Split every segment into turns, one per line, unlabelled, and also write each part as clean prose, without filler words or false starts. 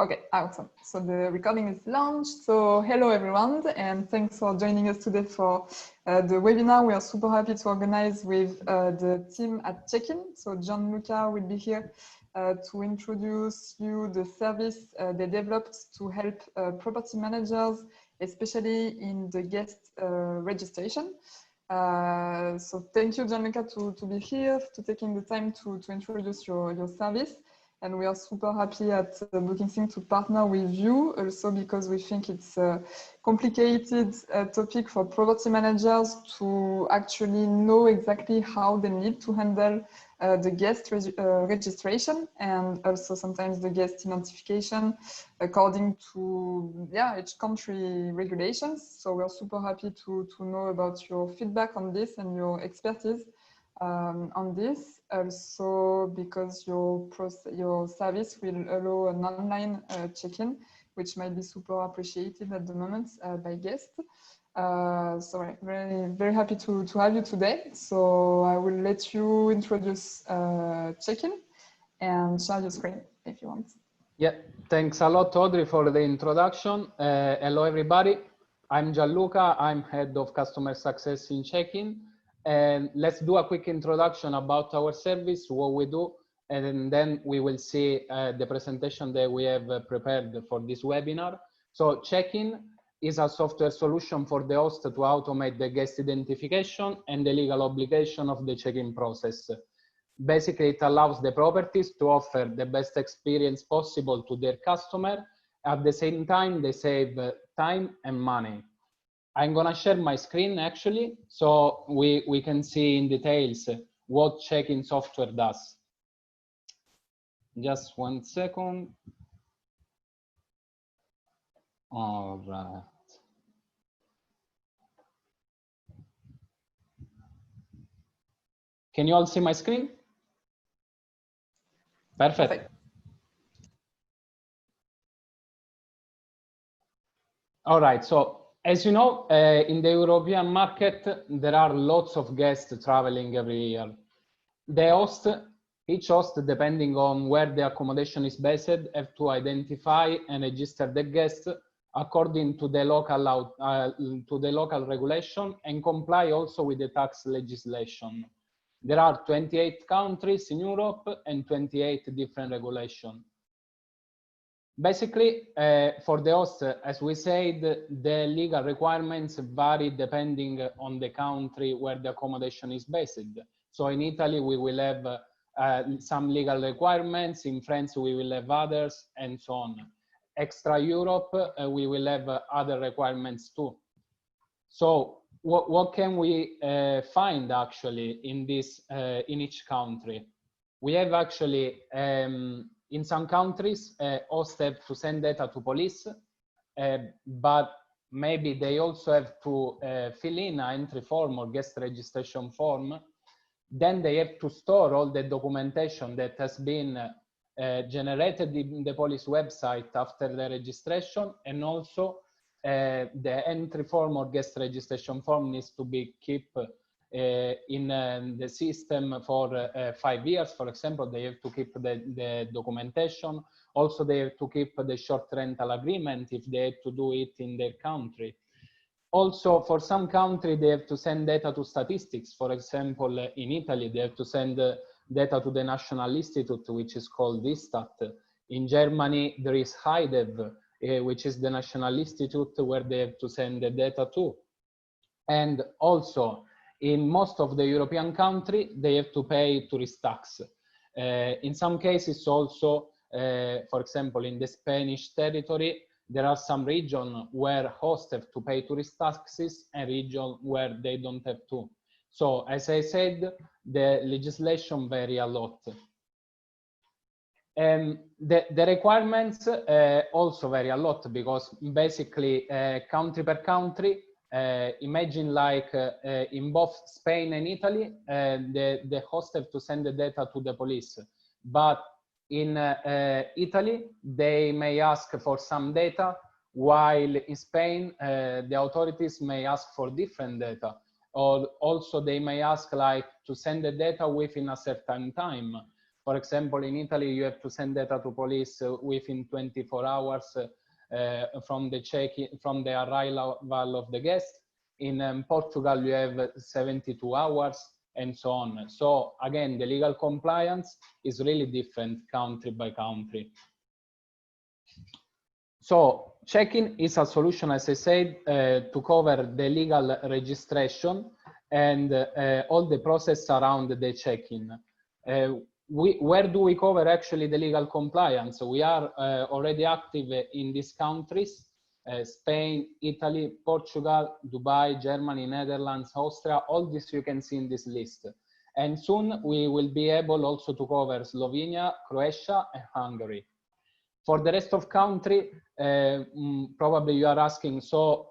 Okay, awesome. So the recording is launched. So hello everyone, and thanks for joining us today for the webinar. We are super happy to organize with the team at Chekin. So Gianluca will be here to introduce you the service they developed to help property managers, especially in the guest registration. So thank you, Gianluca, to be here, to taking the time to introduce your service. And we are super happy at BookingSync to partner with you also because we think it's a complicated topic for property managers to actually know exactly how they need to handle the guest registration and also sometimes the guest identification according to each country regulations. So we're super happy to know about your feedback on this and your expertise on this, also because your service will allow an online check-in, which might be super appreciated at the moment by guests. So very happy to have you today. So I will let you introduce Chekin and share your screen if you want.
Yeah, thanks a lot, Audrey, for the introduction. Hello, everybody. I'm Gianluca. I'm head of customer success in Chekin. And let's do a quick introduction about our service, what we do, and then we will see the presentation that we have prepared for this webinar. So Chekin is a software solution for the host to automate the guest identification and the legal obligation of the check-in process. Basically, it allows the properties to offer the best experience possible to their customer. At the same time, they save time and money. I'm gonna share my screen actually, so we can see in details what check-in software does. Just 1 second. All right. Can you all see my screen? Perfect. All right, so as you know, in the European market, there are lots of guests traveling every year. Each host, depending on where the accommodation is based, have to identify and register the guests according to the local regulation and comply also with the tax legislation. There are 28 countries in Europe and 28 different regulations. Basically, for the host, as we said, the legal requirements vary depending on the country where the accommodation is based. So in Italy, we will have some legal requirements. In France, we will have others, and so on. Extra Europe, we will have other requirements too. So what can we find actually in this in each country? We have actually in some countries, hosts have to send data to police, but maybe they also have to fill in an entry form or guest registration form. Then they have to store all the documentation that has been generated in the police website after the registration, and also the entry form or guest registration form needs to be kept in the system for 5 years. For example, they have to keep the documentation. Also, they have to keep the short rental agreement if they have to do it in their country. Also, for some country, they have to send data to statistics. For example, in Italy, they have to send data to the National Institute, which is called ISTAT. In Germany, there is HIDEV, which is the National Institute where they have to send the data to. And also, in most of the European countries, they have to pay tourist tax. In some cases also, for example, in the Spanish territory, there are some regions where hosts have to pay tourist taxes and regions where they don't have to. So, as I said, the legislation vary a lot. The requirements also vary a lot because basically country per country, imagine like in both Spain and Italy, the hosts have to send the data to the police. But in Italy, they may ask for some data, while in Spain, the authorities may ask for different data. Or also they may ask like to send the data within a certain time. For example, in Italy, you have to send data to police within 24 hours from the arrival of the guest. In Portugal, you have 72 hours and so on. So again, the legal compliance is really different country by country. So Chekin is a solution, as I said, to cover the legal registration and all the process around the check-in. Where do we cover actually the legal compliance? We are already active in these countries, Spain, Italy, Portugal, Dubai, Germany, Netherlands, Austria, all this you can see in this list. And soon we will be able also to cover Slovenia, Croatia, and Hungary. For the rest of country, probably you are asking, so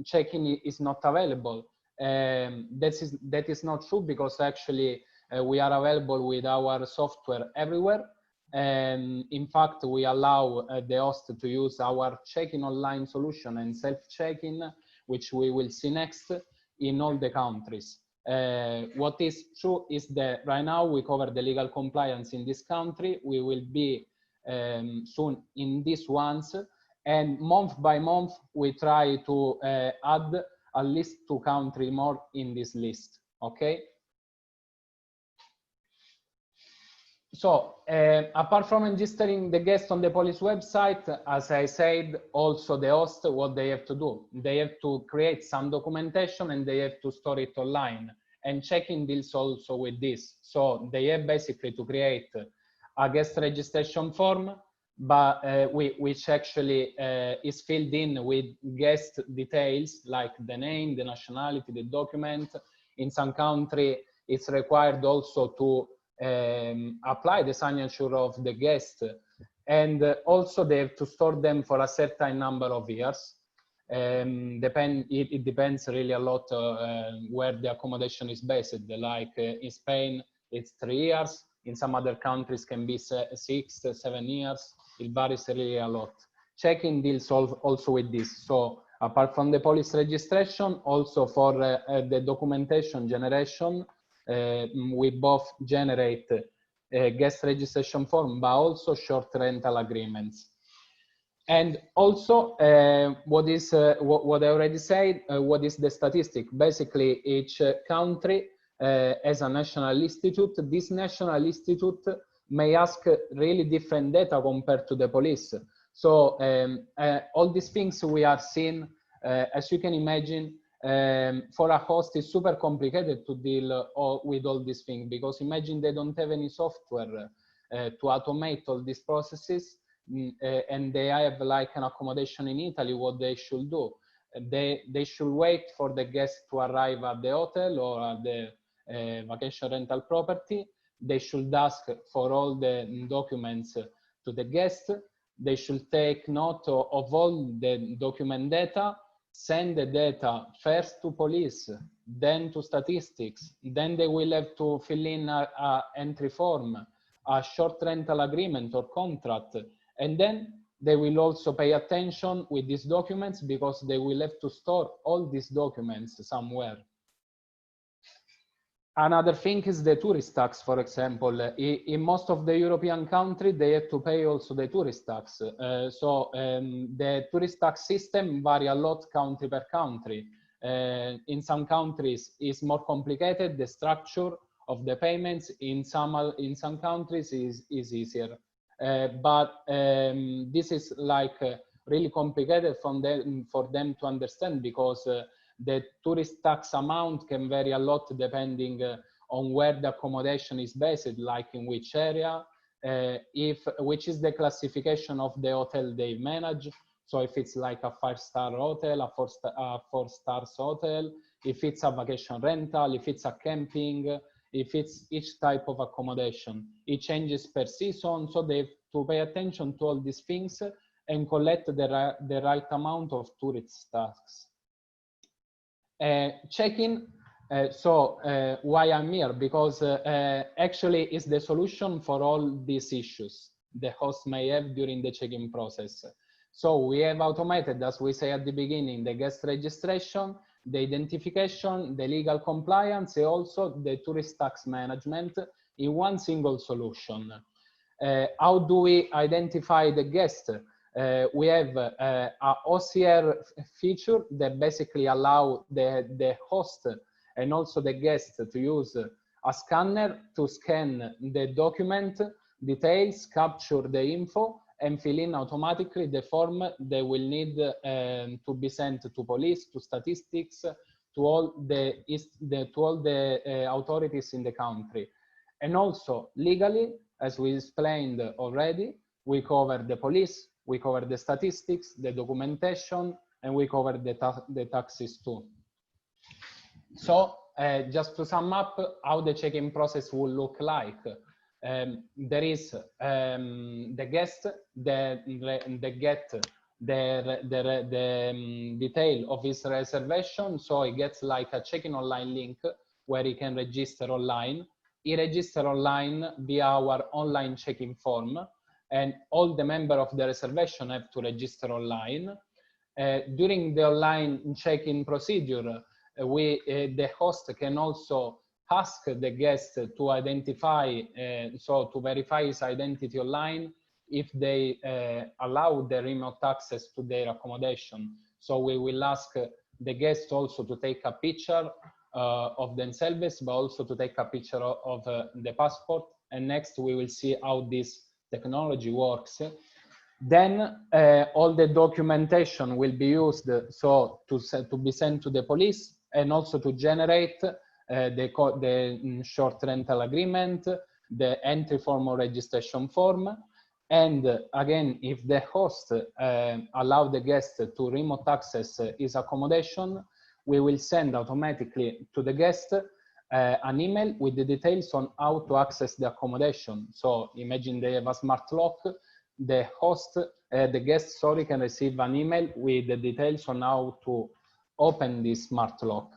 check-in is not available. That is not true, because actually we are available with our software everywhere. And in fact, we allow the host to use our check-in online solution and self-check-in, which we will see next, in all the countries. What is true is that right now we cover the legal compliance in this country. We will be soon in these ones, and month by month we try to add at least 2 countries more in this list. Okay. So apart from registering the guest on the police website, as I said, also the host, what they have to do, they have to create some documentation and they have to store it online, and Chekin deals also with this. So they have basically to create a guest registration form, but which actually is filled in with guest details like the name, the nationality, the document. In some country, it's required also to apply the signature of the guest, and also they have to store them for a certain number of years. It depends really a lot where the accommodation is based. Like in Spain, it's 3 years. In some other countries can be 6, 7 years. It varies really a lot. Check-in deals also with this. So apart from the police registration, also for the documentation generation, we both generate a guest registration form, but also short rental agreements. And also, what I already said, what is the statistic? Basically, each country as a national institute. This national institute may ask really different data compared to the police. So all these things we are seeing, as you can imagine, for a host is super complicated to deal with all these things, because imagine they don't have any software to automate all these processes, and they have like an accommodation in Italy. What they should do, they should wait for the guest to arrive at the hotel or at the vacation rental property. They should ask for all the documents to the guest. They should take note of all the document data, send the data first to police, then to statistics. Then they will have to fill in a entry form, a short rental agreement or contract. And then they will also pay attention with these documents, because they will have to store all these documents somewhere. Another thing is the tourist tax, for example. In most of the European countries, they have to pay also the tourist tax. The tourist tax system varies a lot country per country. In some countries, it's more complicated, the structure of the payments. In some countries is easier. But this is like really complicated for them to understand, because the tourist tax amount can vary a lot depending on where the accommodation is based, like in which area, which is the classification of the hotel they manage. So if it's like a 5-star hotel, a 4-star hotel, if it's a vacation rental, if it's a camping, if it's each type of accommodation. It changes per season, so they have to pay attention to all these things and collect the right amount of tourist tax. Check-in, why I'm here? Because actually it's the solution for all these issues the host may have during the check-in process. So we have automated, as we say at the beginning, the guest registration, the identification, the legal compliance, and also the tourist tax management. in one single solution. How do we identify the guest? We have a OCR feature that basically allow the host and also the guest to use a scanner to scan the document details, capture the info, and fill in automatically the form they will need to be sent to police, to statistics, to all the authorities in the country. And also legally, as we explained already, we cover the police, we cover the statistics, the documentation, and we cover the taxes too. So just to sum up how the check-in process will look like. There is the guest that get the detail of his reservation. So he gets like a check-in online link where he can register online. He registers online via our online check-in form, and all the members of the reservation have to register online. During the online check-in procedure, the host can also ask the guest to identify, so to verify his identity online if they allow the remote access to their accommodation. So we will ask the guest also to take a picture of themselves, but also to take a picture of the passport. And next we will see how this technology works. Then all the documentation will be used so to be sent to the police, and also to generate the short rental agreement, the entry form or registration form. And again, if the host allow the guest to remote access his accommodation, we will send automatically to the guest an email with the details on how to access the accommodation. So imagine they have a smart lock, the guest, can receive an email with the details on how to open this smart lock.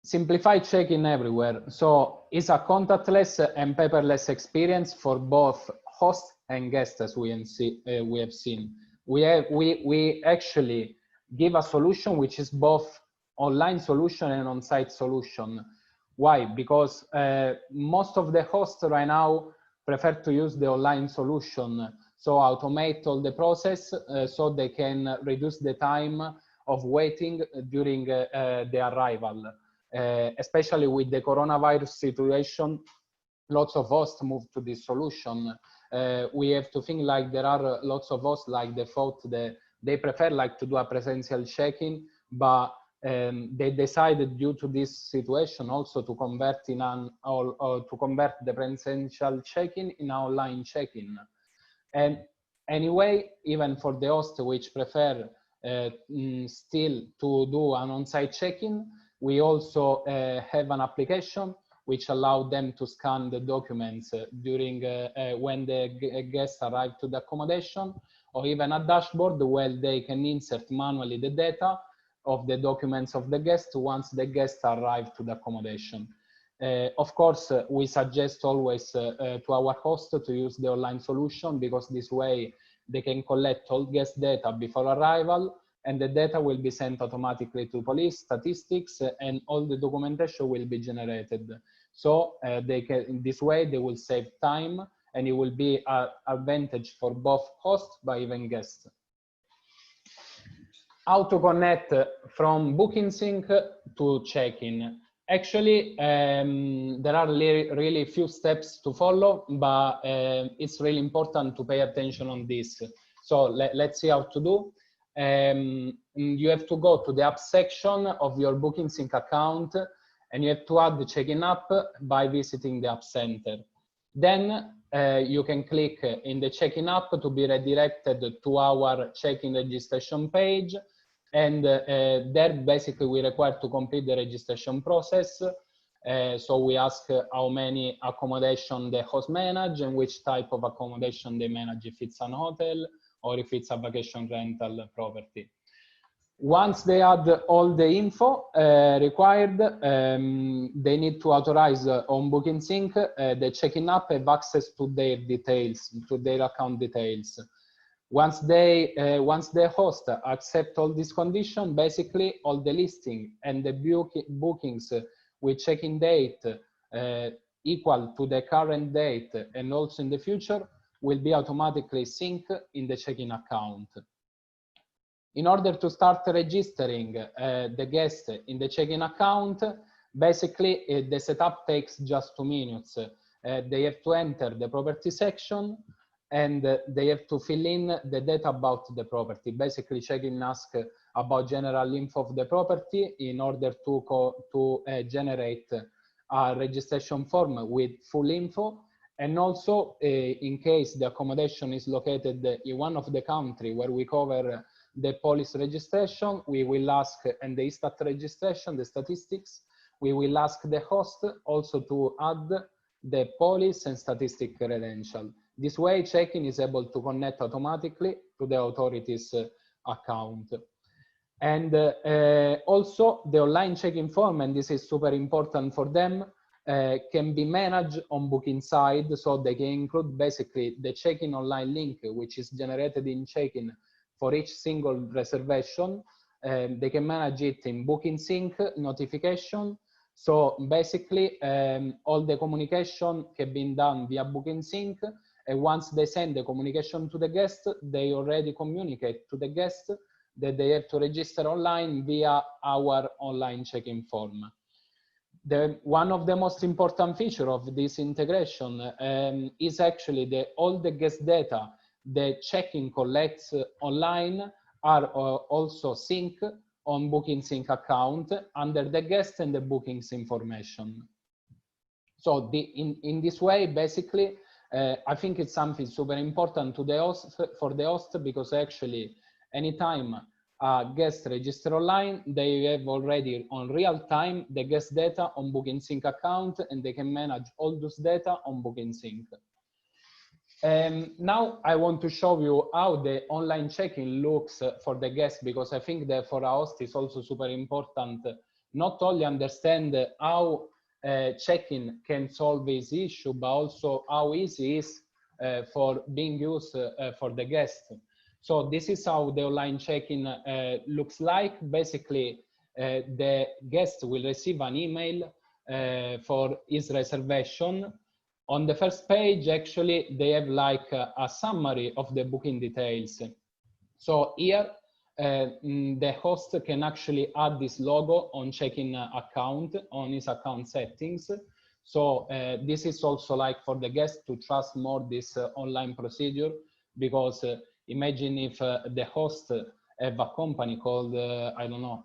Simplified check-in everywhere. So it's a contactless and paperless experience for both host and guest, as we have seen. We actually give a solution which is both online solution and on-site solution. Why? Because most of the hosts right now prefer to use the online solution, so automate all the process so they can reduce the time of waiting during the arrival. Especially with the coronavirus situation, lots of hosts move to this solution. We have to think like there are lots of hosts like the thought that they prefer like to do a presential check-in, but they decided due to this situation also to convert to convert the presential check-in in online check-in. And anyway, even for the hosts which prefer still to do an on-site check-in, we also have an application which allows them to scan the documents during when the guests arrive to the accommodation, or even a dashboard where they can insert manually the data of the documents of the guest once the guests arrive to the accommodation. Of course, we suggest always to our host to use the online solution, because this way they can collect all guest data before arrival, and the data will be sent automatically to police, statistics, and all the documentation will be generated. So in this way they will save time, and it will be an advantage for both hosts but even guests. How to connect from BookingSync to Chekin. Actually, there are really few steps to follow, but it's really important to pay attention on this. So let's see how to do. You have to go to the app section of your BookingSync account, and you have to add the check-in app by visiting the App Center. Then you can click in the check-in app to be redirected to our check-in registration page, and there basically we require to complete the registration process. So we ask how many accommodation the host manage and which type of accommodation they manage, if it's an hotel or if it's a vacation rental property. Once they add all the info required, they need to authorize on BookingSync the check-in app have access to their details, to their account details. Once the host accept all these conditions, basically all the listing and the bookings with check-in date equal to the current date and also in the future will be automatically synced in the Chekin account. In order to start registering the guest in the Chekin account, basically the setup takes just 2 minutes. They have to enter the property section and they have to fill in the data about the property. Basically, Chekin asks about general info of the property in order to generate a registration form with full info. And also, in case the accommodation is located in one of the countries where we cover the police registration, we will ask, and the ISTAT registration, the statistics, we will ask the host also to add the police and statistic credential. This way, Chekin is able to connect automatically to the authorities' account. And also, the online check-in form, and this is super important for them, can be managed on BookingSync, so they can include basically the check-in online link, which is generated in Chekin for each single reservation. They can manage it in BookingSync notification. So basically, all the communication can be done via BookingSync, and once they send the communication to the guest, they already communicate to the guest that they have to register online via our online check-in form. One of the most important features of this integration is actually all the guest data that Chekin collects online are also synced on BookingSync account under the guest and the bookings information. So in this way, basically, I think it's something super important to the host, for the host, because actually anytime a guest register online, they have already on real time the guest data on BookingSync account, and they can manage all those data on BookingSync. Now I want to show you how the online check-in looks for the guest, because I think that for a host is also super important not only understand how check-in can solve this issue, but also how easy it is for being used for the guest. So this is how the online check-in looks like. Basically, the guest will receive an email for his reservation. On the first page, actually, they have like a summary of the booking details. So here, the host can actually add this logo on check-in account, on his account settings. So this is also like for the guest to trust more this online procedure, because imagine if the host have a company called, I don't know,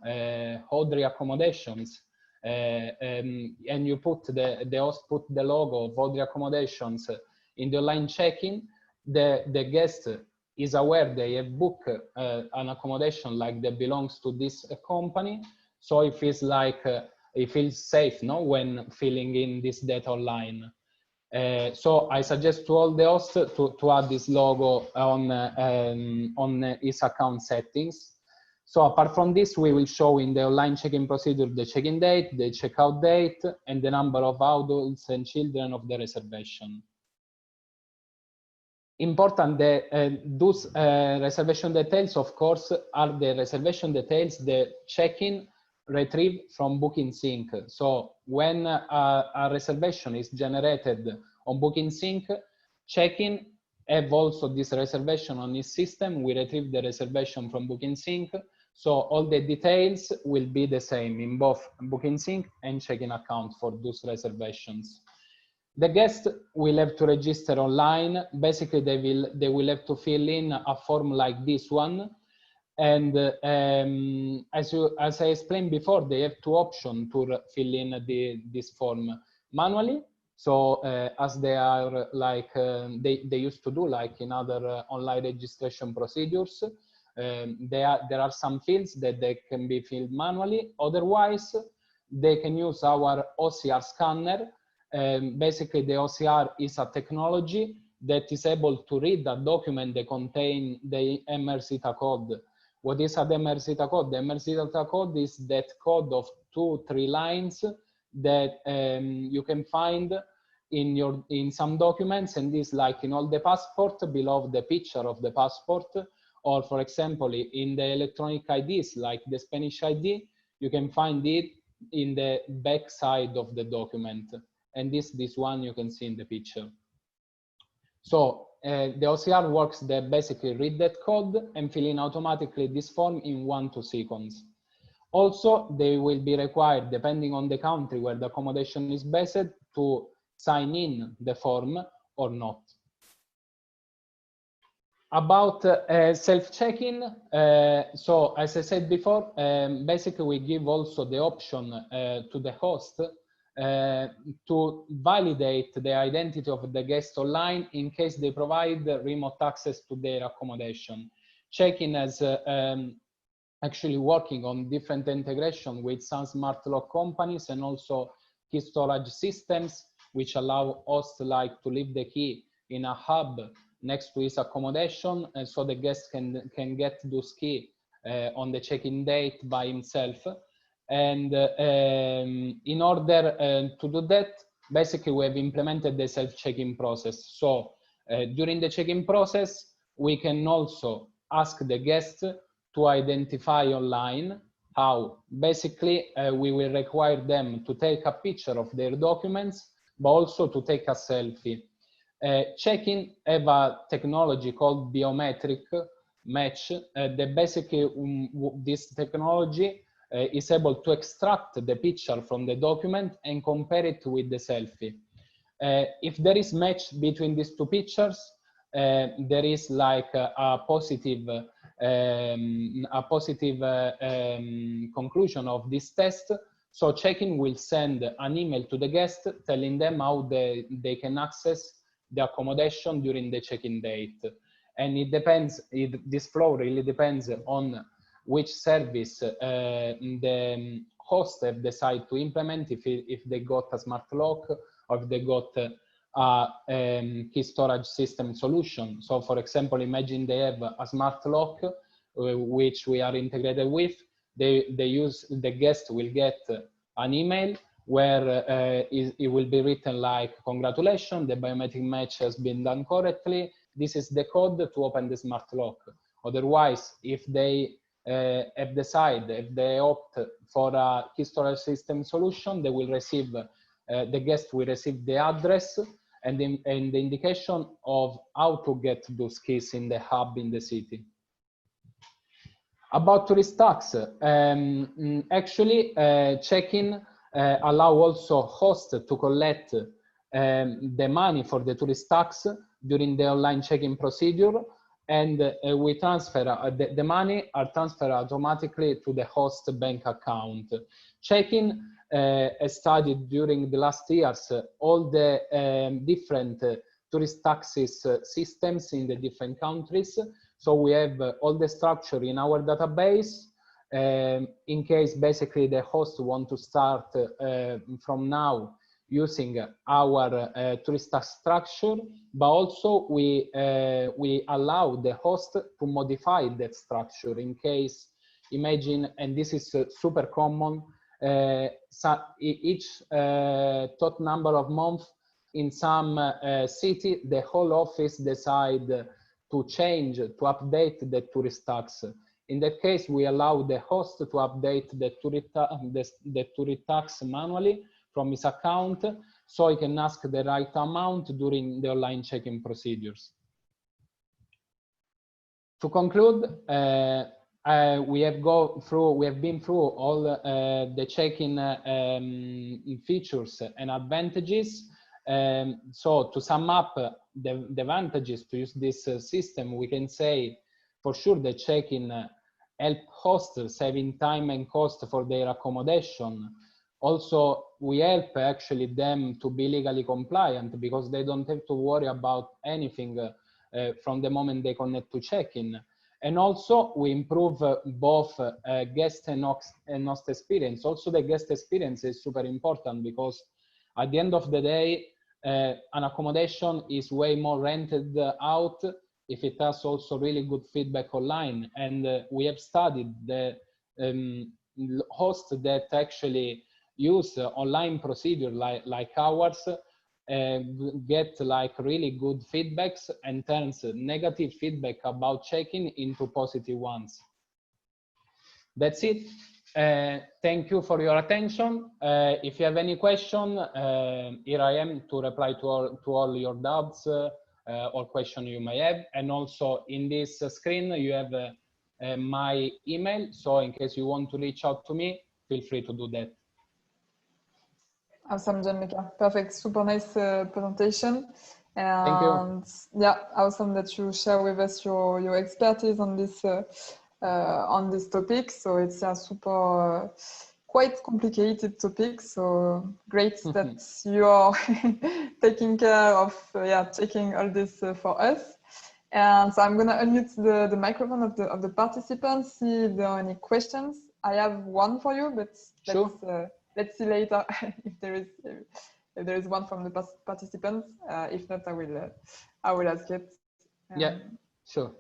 Audrey Accommodations, and you put the host put the logo of Audrey Accommodations in the online check-in, the guest is aware they have booked an accommodation like that belongs to this company. So it feels like, it feels safe, no, when filling in this data online. So I suggest to all the hosts to add this logo on his account settings. So apart from this, we will show in the online check-in procedure the check-in date, the checkout date, and the number of adults and children of the reservation. Important that those reservation details, of course, are the reservation details that check-in retrieve from BookingSync. So when a reservation is generated on BookingSync, check-in have also this reservation on his system. We retrieve the reservation from BookingSync. So all the details will be the same in both BookingSync and check-in account for those reservations. The guest will have to register online. Basically, they will have to fill in a form like this one. And as I explained before, they have two options to fill in this form manually. So as they are like, they used to do like in other online registration procedures, there are some fields that they can be filled manually. Otherwise, they can use our OCR scanner. Basically, the OCR is a technology that is able to read a document that contains the MRCTA code. What is a MRCTA code? The MRCTA code is that code of 2-3 lines that you can find in some documents, and this like in all the passport below the picture of the passport, or for example in the electronic IDs like the Spanish ID, you can find it in the back side of the document. and this one you can see in the picture. So the OCR works that basically read that code and fill in automatically this form in 1 to 2 seconds. Also, they will be required, depending on the country where the accommodation is based, to sign in the form or not. About self-check-in, so as I said before, basically we give also the option to the host to validate the identity of the guest online in case they provide remote access to their accommodation. Chekin has actually working on different integration with some smart lock companies and also key storage systems, which allow hosts like to leave the key in a hub next to his accommodation, and so the guest can get those key on the check-in date by himself. And in order to do that, basically we have implemented the self-check-in process. So during the check-in process, we can also ask the guest to identify online. How? Basically, we will require them to take a picture of their documents, but also to take a selfie. Check-in have a technology called biometric match that basically this technology is able to extract the picture from the document and compare it with the selfie. If there is match between these two pictures, there is like a positive conclusion of this test. So Check-in will send an email to the guest telling them how they can access the accommodation during the check-in date. And it depends, this flow really depends on which service the host have decided to implement, if they got a smart lock or if they got a key storage system solution. So for example, imagine they have a smart lock, which we are integrated with. The guest will get an email where it will be written like, congratulations, the biometric match has been done correctly. This is the code to open the smart lock. Otherwise, if they have decided, if they opt for a key storage system solution, they will receive, the guest will receive the address and the indication of how to get those keys in the hub in the city. About tourist tax, actually, Check-in allow also hosts to collect the money for the tourist tax during the online check-in procedure, and we transfer the money are transferred automatically to the host bank account. Check-in has studied during the last years all the different tourist taxes systems in the different countries. So we have all the structure in our database in case basically the host want to start from now using our tourist tax structure, but also we allow the host to modify that structure in case, imagine, and this is super common, so each tot number of months in some city, the whole office decide to change, to update the tourist tax. In that case, we allow the host to update the tourist tax manually from his account, so he can ask the right amount during the online check-in procedures. To conclude, we have been through all the check-in features and advantages. So to sum up the advantages to use this system, we can say for sure the Check-in help hosts saving time and cost for their accommodation. Also, we help actually them to be legally compliant because they don't have to worry about anything from the moment they connect to Check-in. And also we improve both guest and host experience. Also the guest experience is super important because at the end of the day, an accommodation is way more rented out if it has also really good feedback online. And we have studied the hosts that actually use online procedure like ours get like really good feedbacks and turns negative feedback about Check-in into positive ones. That's it. Thank you for your attention. If you have any question, here I am to reply to all your doubts or question you may have. And also in this screen, you have my email. So in case you want to reach out to me, feel free to do that.
Awesome, Gianluca. Perfect. Super nice presentation. And
Thank you.
Yeah, awesome that you share with us your expertise on this topic. So it's a super quite complicated topic. So great that you are taking care of checking all this for us. And so I'm gonna unmute the microphone of the participants. See if there are any questions. I have one for you, but
Sure.
let's see later if there is one from the participants. If not, I will ask it.
Yeah, sure.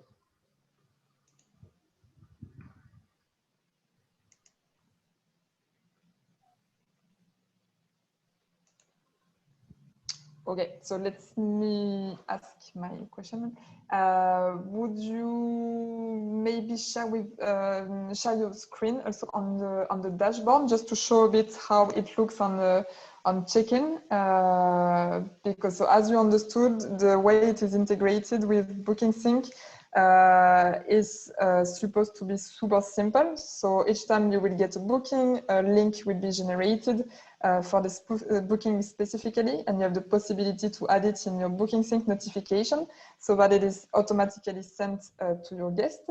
Okay, so let me ask my question. Would you maybe share your screen also on the dashboard, just to show a bit how it looks on Chekin? Because so as you understood, the way it is integrated with BookingSync is supposed to be super simple. So each time you will get a booking, a link will be generated for the booking specifically, and you have the possibility to add it in your BookingSync notification so that it is automatically sent to your guest.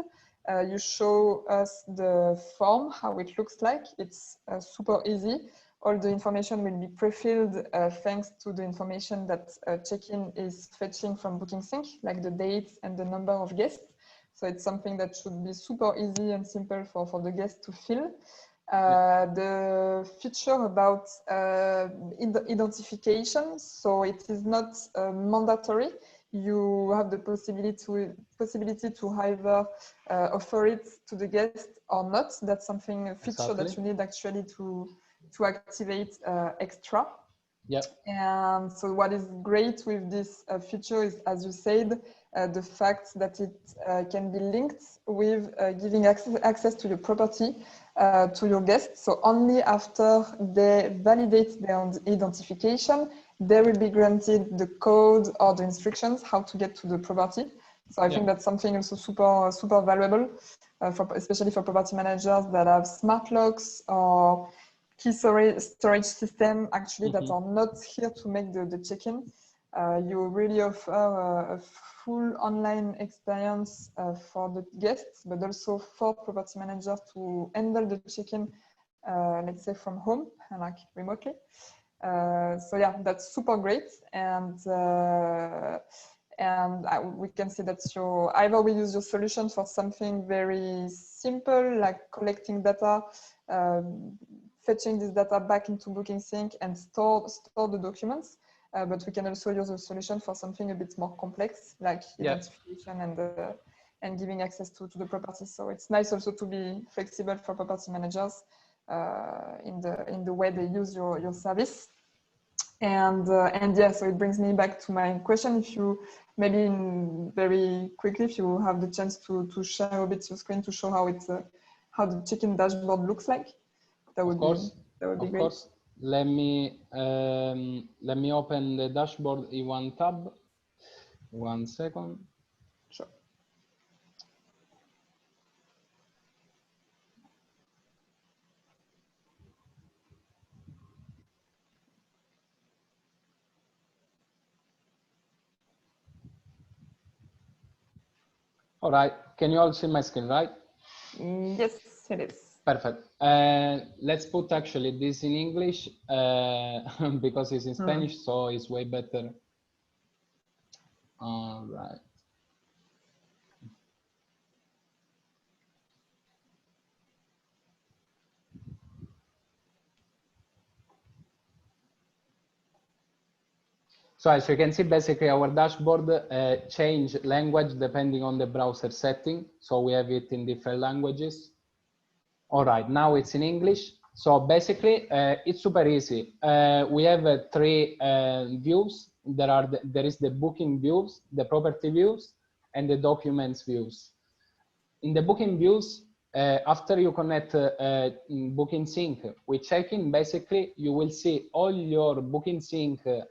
You show us the form, how it looks like. It's super easy. All the information will be pre-filled thanks to the information that Chekin is fetching from BookingSync, like the dates and the number of guests. So it's something that should be super easy and simple for the guests to fill. The feature about identification, so it is not mandatory. You have the possibility to either offer it to the guest or not. That's something, a feature that you need actually to activate extra.
Yeah.
And so what is great with this feature is, as you said, the fact that it can be linked with giving access to your property to your guests. So only after they validate their identification, they will be granted the code or the instructions how to get to the property. So I think that's something also super valuable, especially for property managers that have smart locks or key storage system actually that are not here to make the check-in. You really offer a full online experience for the guests, but also for property managers to handle the check-in, let's say from home, like remotely. So yeah, that's super great. And we can see that either we use your solution for something very simple, like collecting data, fetching this data back into BookingSync and store the documents. But we can also use a solution for something a bit more complex, like identification and giving access to the property. So it's nice also to be flexible for property managers in the way they use your service. And yeah, so it brings me back to my question. If you maybe very quickly, if you have the chance to share a bit your screen to show how the Chekin dashboard looks like, that would be great.
Let me open the dashboard in one tab. 1 second.
Sure.
All right. Can you all see my screen, right?
Yes, it is.
Perfect. Let's put actually this in English because it's in Spanish, so it's way better. All right. So as you can see, basically our dashboard change language depending on the browser setting. So we have it in different languages. All right, now it's in English. So basically, it's super easy. We have 3 views. There is the booking views, the property views, and the documents views. In the booking views, After you connect BookingSync with Chekin, basically you will see all your BookingSync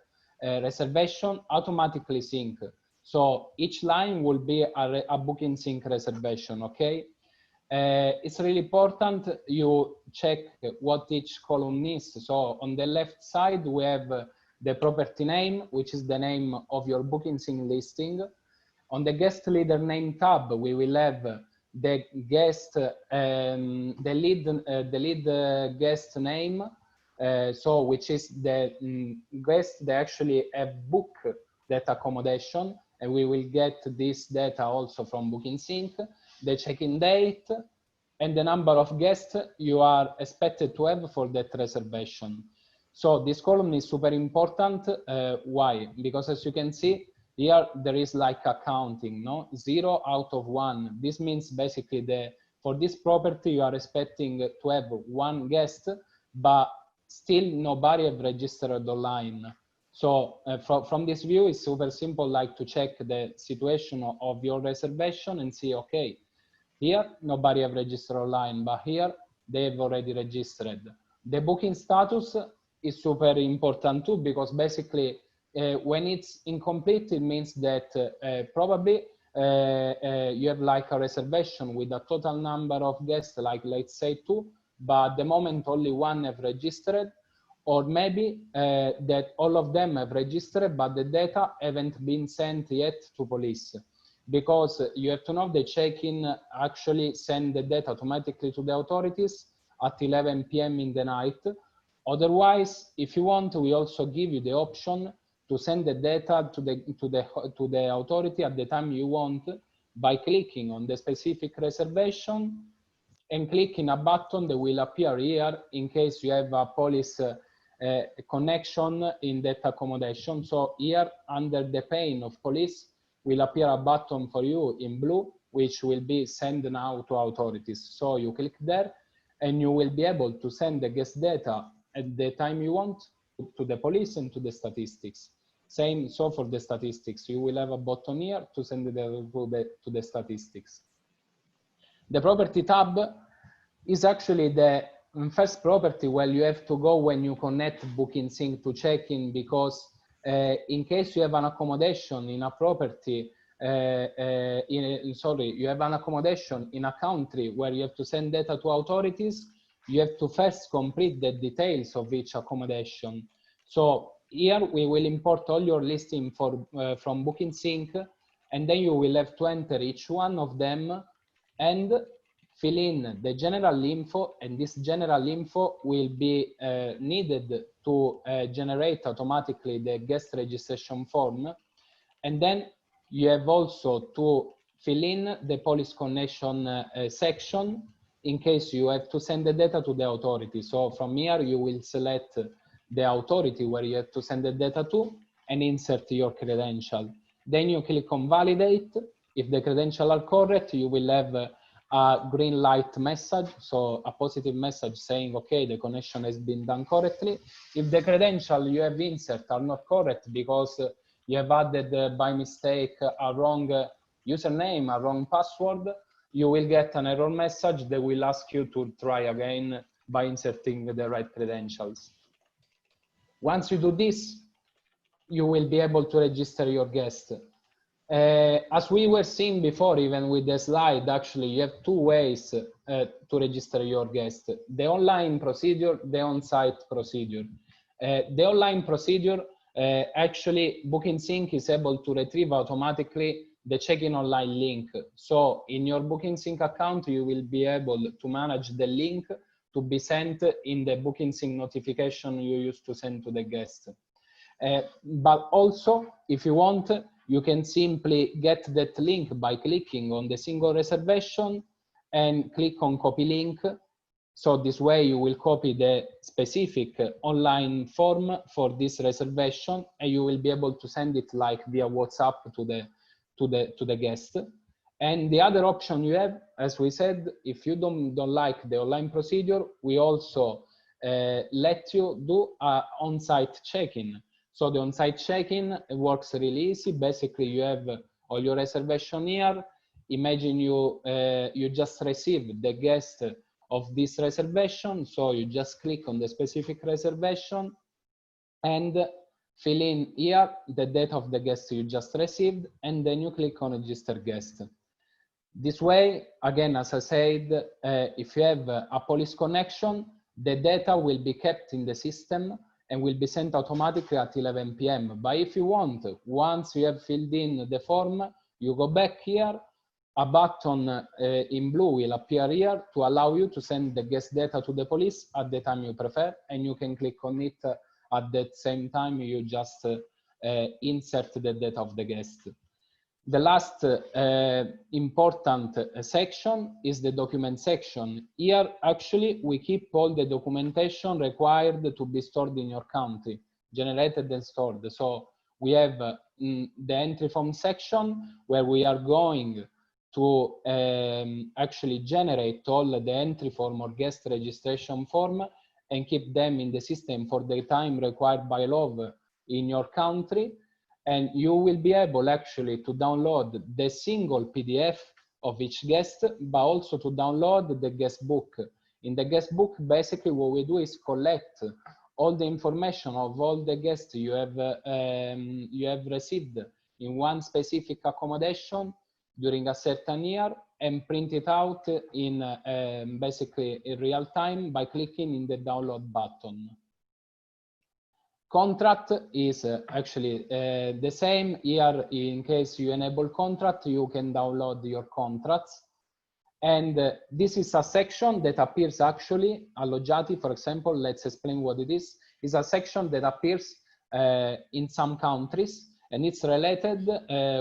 reservation automatically sync. So each line will be a BookingSync reservation, okay? It's really important you check what each column is. So on the left side, we have the property name, which is the name of your BookingSync listing. On the guest leader name tab, we will have the guest, the lead guest name, so which is the guest that actually have booked that accommodation, and we will get this data also from BookingSync, the check-in date, and the number of guests you are expected to have for that reservation. So this column is super important. Why? Because as you can see, here there is like a counting, no? 0 out of 1. This means basically for this property you are expecting to have 1 guest, but still nobody have registered online. So from this view, it's super simple, like to check the situation of your reservation and see, okay, here nobody have registered online, but here they have already registered. The booking status is super important too, because basically when it's incomplete, it means that probably you have like a reservation with a total number of guests, like let's say 2, but at the moment only 1 have registered, or maybe that all of them have registered, but the data haven't been sent yet to police. Because you have to know the check-in actually send the data automatically to the authorities at 11 p.m. in the night. Otherwise, if you want, we also give you the option to send the data to the authority at the time you want by clicking on the specific reservation and clicking a button that will appear here in case you have a police connection in that accommodation. So here under the pane of police will appear a button for you in blue, which will be sent now to authorities. So you click there and you will be able to send the guest data at the time you want to the police and to the statistics. Same so for the statistics, you will have a button here to send it to the statistics. The property tab is actually the first property where you have to go when you connect BookingSync to Chekin, because in case you have an accommodation in a property, you have an accommodation in a country where you have to send data to authorities, you have to first complete the details of each accommodation. So here we will import all your listing from BookingSync, and then you will have to enter each one of them and fill in the general info, and this general info will be needed to generate automatically the guest registration form. And then you have also to fill in the police connection section in case you have to send the data to the authority. So from here you will select the authority where you have to send the data to and insert your credential. Then you click on validate. If the credentials are correct, you will have a green light message, so a positive message saying, okay, the connection has been done correctly. If the credentials you have inserted are not correct because you have added by mistake a wrong username, a wrong password, you will get an error message that will ask you to try again by inserting the right credentials. Once you do this, you will be able to register your guest. As we were seeing before, even with the slide, actually, you have 2 ways to register your guest: the online procedure, the on-site procedure. The online procedure, actually, BookingSync is able to retrieve automatically the check-in online link. So in your BookingSync account, you will be able to manage the link to be sent in the BookingSync notification you used to send to the guest. But also, if you want, you can simply get that link by clicking on the single reservation and click on copy link. So this way you will copy the specific online form for this reservation, and you will be able to send it like via WhatsApp to the guest. And the other option you have, as we said, if you don't like the online procedure, we also let you do an on-site check-in. So the on-site check-in works really easy. Basically, you have all your reservation here. imagine you just received the guest of this reservation, so you just click on the specific reservation and fill in here the date of the guest you just received, and then you click on register guest. This way, again, as I said, if you have a police connection, the data will be kept in the system and will be sent automatically at 11 p.m. But if you want, once you have filled in the form, you go back here, a button in blue will appear here to allow you to send the guest data to the police at the time you prefer, and you can click on it at that same time you just insert the data of the guest. The last important section is the document section. Here, actually, we keep all the documentation required to be stored in your country, generated and stored. So we have the entry form section where we are going to actually generate all the entry form or guest registration form and keep them in the system for the time required by law in your country. And you will be able actually to download the single PDF of each guest, but also to download the guest book. In the guest book, basically what we do is collect all the information of all the guests you have received in one specific accommodation during a certain year and print it out in basically in real time by clicking in the download button. Contract is actually the same. Here, in case you enable contract, you can download your contracts. And this is a section that appears actually, alloggiati, for example, let's explain what it is a section that appears in some countries, and it's related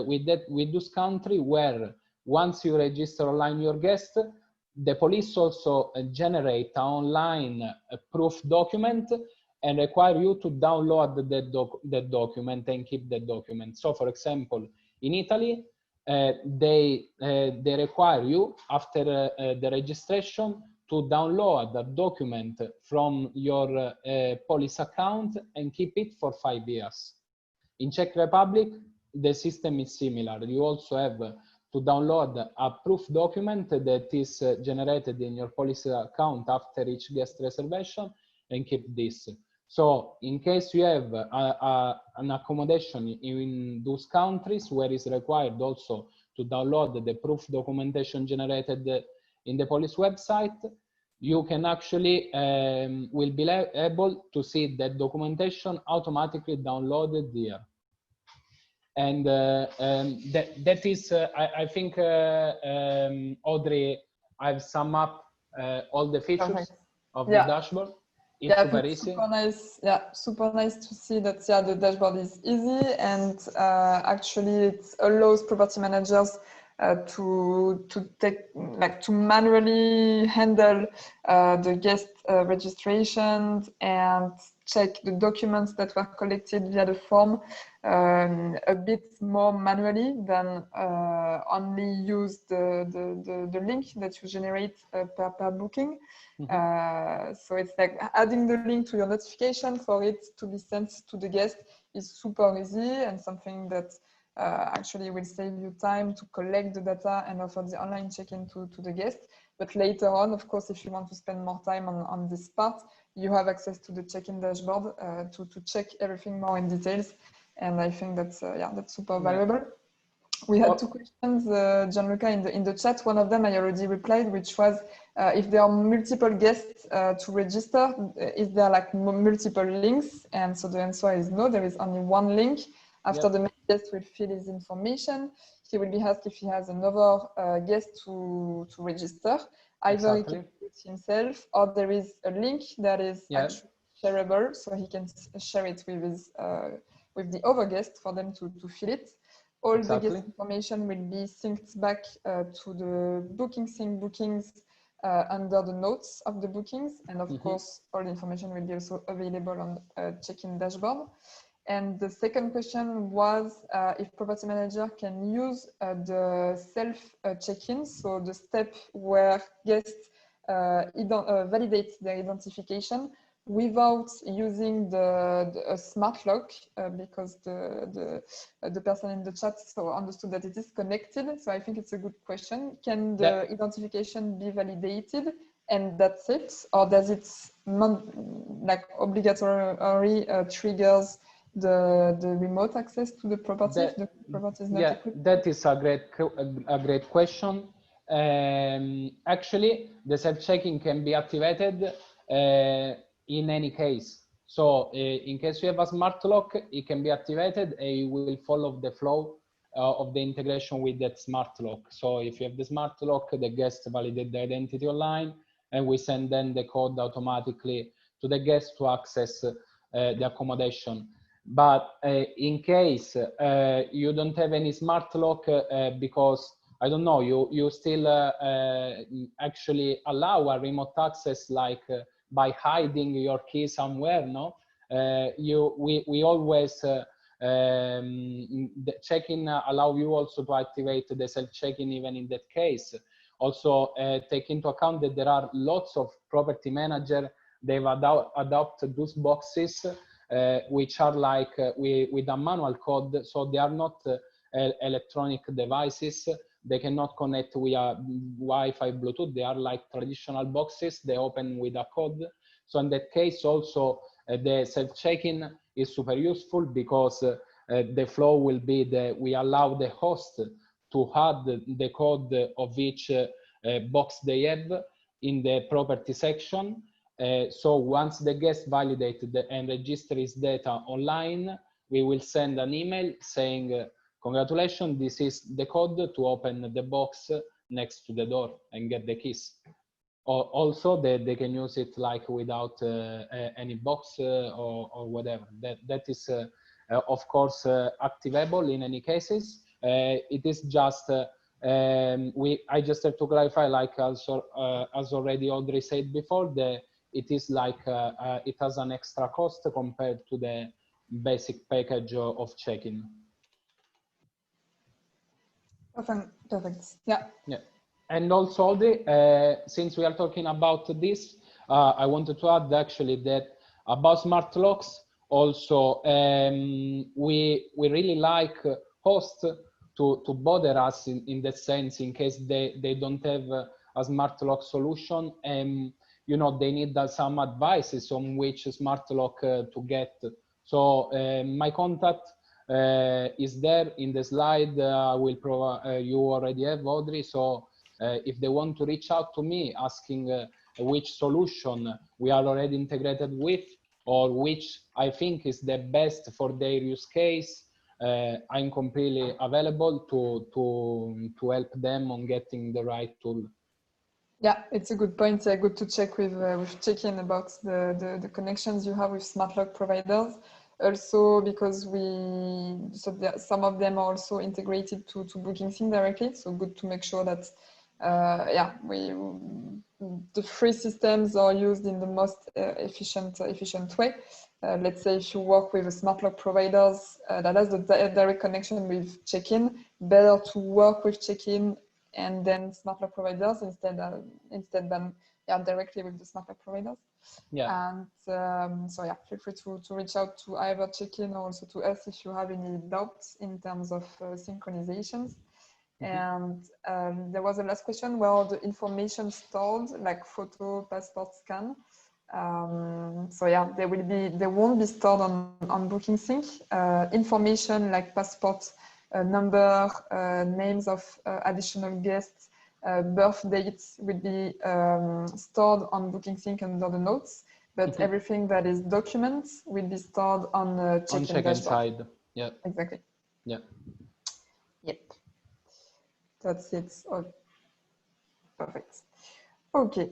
with those countries where once you register online your guest, the police also generate an online proof document and require you to download the document and keep the document. So, for example, in Italy, they require you, after the registration, to download a document from your police account and keep it for 5 years. In Czech Republic, the system is similar. You also have to download a proof document that is generated in your police account after each guest reservation and keep this. So in case you have an accommodation in those countries where it's required also to download the proof documentation generated in the police website, you can actually will be able to see that documentation automatically downloaded here. And that is, I think, Audrey, I've summed up all the features of the dashboard. It's super easy.
Super nice. Yeah, super nice to see that. Yeah, the dashboard is easy, and actually it allows property managers to manually handle the guest registrations and check the documents that were collected via the form a bit more manually than only use the link that you generate per booking. Mm-hmm. So it's like adding the link to your notification for it to be sent to the guest is super easy, and something that actually will save you time to collect the data and offer the online check-in to the guest. But later on, of course, if you want to spend more time on this part, you have access to the check-in dashboard to check everything more in details. And I think that's that's super valuable. We had two questions, Gianluca, in the chat. One of them I already replied, which was if there are multiple guests to register, is there like multiple links? And so the answer is no, there is only one link. After the guest will fill his information, he will be asked if he has another guest to register. Either he can do it himself, or there is a link that is actually shareable, so he can share it with his with the other guest for them to fill it. All the guest information will be synced back to the BookingSync bookings under the notes of the bookings, and of course, all the information will be also available on check-in dashboard. And the second question was if property manager can use the self check-in, so the step where guests validate their identification without using a smart lock, because the person in the chat understood that it is connected. So I think it's a good question. Can the identification be validated and that's it, or does it like obligatory triggers the remote access to the property if the property is not equipped?
That is a great question. Actually, the self-checking can be activated in any case. So in case you have a smart lock, it can be activated and you will follow the flow of the integration with that smart lock. So if you have the smart lock, the guest validate the identity online, and we send then the code automatically to the guest to access the accommodation. But in case you don't have any smart lock because, I don't know, you still actually allow a remote access, like by hiding your key somewhere, no? We always, the check-in allow you also to activate the self-check-in even in that case. Also take into account that there are lots of property managers, they've adopted those boxes which are like with a manual code, so they are not electronic devices. They cannot connect via Wi-Fi, Bluetooth. They are like traditional boxes. They open with a code. So in that case, also the self-check-in is super useful, because the flow will be we allow the host to add the code of each box they have in the property section. So once the guest validated and register his data online, we will send an email saying, congratulations, this is the code to open the box next to the door and get the keys. Also, they can use it like without any box or whatever. That is, of course, activable in any cases. It is just, I just have to clarify, like also, as already Audrey said before, it is like, it has an extra cost compared to the basic package of check-in.
Perfect. Yeah.
Yeah. And also, Audrey, since we are talking about this, I wanted to add actually that about smart locks, also, we really like hosts to bother us in that sense, in case they don't have a smart lock solution, and you know, they need some advices on which smart lock to get. So my contact is there in the slide. I will provide, you already have, Audrey. So if they want to reach out to me asking which solution we are already integrated with, or which I think is the best for their use case, I'm completely available to help them on getting the right tool.
Yeah, it's a good point. Yeah, good to check with Chekin about the connections you have with smart lock providers. Also, because some of them are also integrated to BookingSync directly. So good to make sure that the free systems are used in the most efficient way. Let's say if you work with a smart lock providers that has a direct connection with Chekin, better to work with Chekin and then smart lock providers instead than directly with the smart lock providers.
Yeah.
And so yeah, feel free to reach out to either Chekin or also to us if you have any doubts in terms of synchronizations. And there was a last question, where the information stored, like photo, passport scan. So yeah, they won't be stored on BookingSync. Information like passport number, names of additional guests, birth dates will be stored on BookingSync under the notes, but everything that is documents will be stored on Chekin
side. Yeah.
Exactly.
Yeah.
Yep. That's it. Oh, perfect. Okay.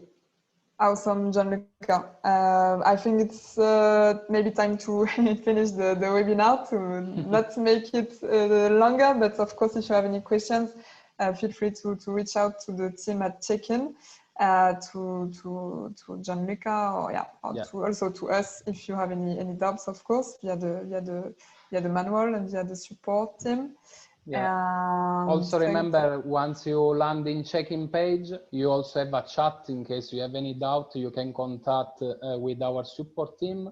Awesome, Gianluca. I think it's maybe time to finish the webinar, to not make it longer, but of course, if you have any questions, feel free to reach out to the team at Chekin, to Gianluca, or also to us if you have any doubts, of course, via the manual and via the support team.
Yeah. Also remember, once you land in check-in page, you also have a chat in case you have any doubt. You can contact with our support team.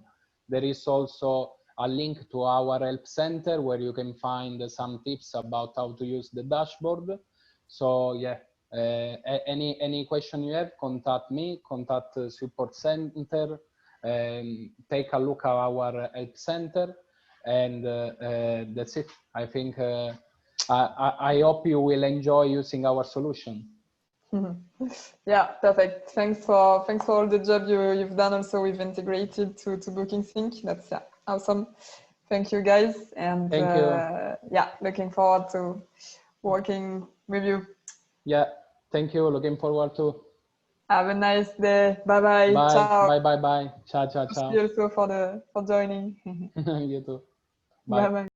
There is also a link to our help center where you can find some tips about how to use the dashboard. So yeah, any question you have, contact me, contact support center, take a look at our help center, and that's it. I think I hope you will enjoy using our solution.
Yeah, perfect. Thanks for all the job you've done also with integrated to BookingSync. That's awesome. Thank you guys, and
thank you.
Yeah, looking forward to working with you.
Yeah, thank you. Looking forward to.
Have a nice day. Bye bye.
Bye.
Ciao.
Bye. Bye. Bye. Ciao. Ciao. Ciao.
Thank you also for joining.
You too.
Bye bye.